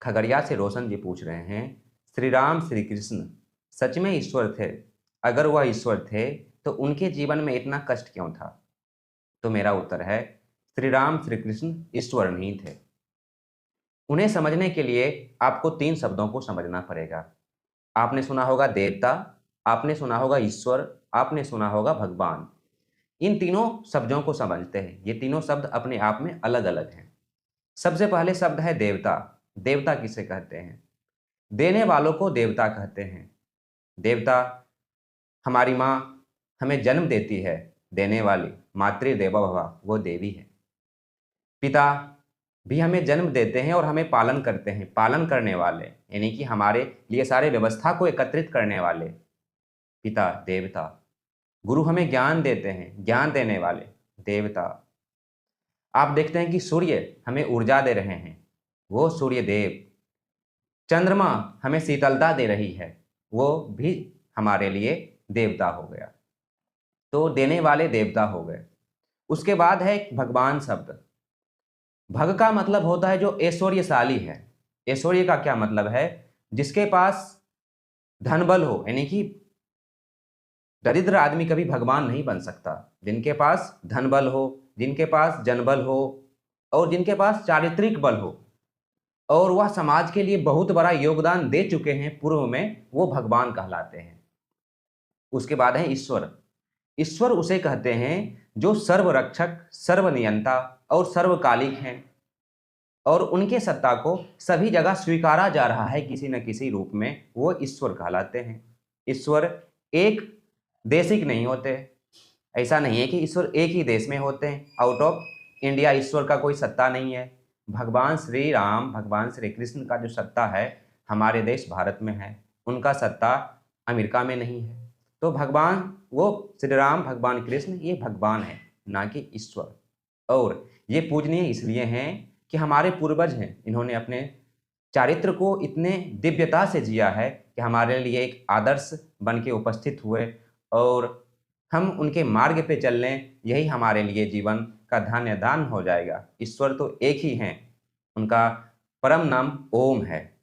खगड़िया से रोशन जी पूछ रहे हैं, श्री राम श्री कृष्ण सच में ईश्वर थे? अगर वह ईश्वर थे तो उनके जीवन में इतना कष्ट क्यों था? तो मेरा उत्तर है, श्री राम श्री कृष्ण ईश्वर नहीं थे। उन्हें समझने के लिए आपको 3 शब्दों को समझना पड़ेगा। आपने सुना होगा देवता, आपने सुना होगा ईश्वर, आपने सुना होगा भगवान। इन तीनों शब्दों को समझते हैं। ये तीनों शब्द अपने आप में अलग-अलग हैं। सबसे पहले शब्द है देवता। देवता किसे कहते हैं? देने वालों को देवता कहते हैं। देवता, हमारी माँ हमें जन्म देती है, देने वाली मातृ देवो भव, वो देवी है। पिता भी हमें जन्म देते हैं और हमें पालन करते हैं, पालन करने वाले, यानी कि हमारे लिए सारे व्यवस्था को एकत्रित करने वाले पिता देवता। गुरु हमें ज्ञान देते हैं, ज्ञान देने वाले देवता। आप देखते हैं कि सूर्य हमें ऊर्जा दे रहे हैं, वो सूर्य देव। चंद्रमा हमें शीतलता दे रही है, वो भी हमारे लिए देवता हो गया। तो देने वाले देवता हो गए। उसके बाद है एक भगवान शब्द। भग का मतलब होता है जो ऐश्वर्यशाली है। ऐश्वर्य का क्या मतलब है? जिसके पास धन बल हो, यानी कि दरिद्र आदमी कभी भगवान नहीं बन सकता। जिनके पास धन बल हो, जिनके पास जनबल हो और जिनके पास चारित्रिक बल हो और वह समाज के लिए बहुत बड़ा योगदान दे चुके हैं पूर्व में, वो भगवान कहलाते हैं। उसके बाद है ईश्वर। ईश्वर उसे कहते हैं जो सर्वरक्षक, सर्वनियंता और सर्वकालिक हैं और उनके सत्ता को सभी जगह स्वीकारा जा रहा है किसी न किसी रूप में, वो ईश्वर कहलाते हैं। ईश्वर एक देशिक नहीं होते। ऐसा नहीं है कि ईश्वर एक ही देश में होते हैं, आउट ऑफ इंडिया ईश्वर का कोई सत्ता नहीं है। भगवान श्री राम, भगवान श्री कृष्ण का जो सत्ता है हमारे देश भारत में है, उनका सत्ता अमेरिका में नहीं है। तो भगवान, वो श्री राम भगवान कृष्ण, ये भगवान है, ना कि ईश्वर। और ये पूजनीय इसलिए हैं कि हमारे पूर्वज हैं, इन्होंने अपने चारित्र को इतने दिव्यता से जिया है कि हमारे लिए एक आदर्श बन के उपस्थित हुए और हम उनके मार्ग पे चल लें, यही हमारे लिए जीवन का धन्य दान हो जाएगा। ईश्वर तो एक ही हैं, उनका परम नाम ओम है।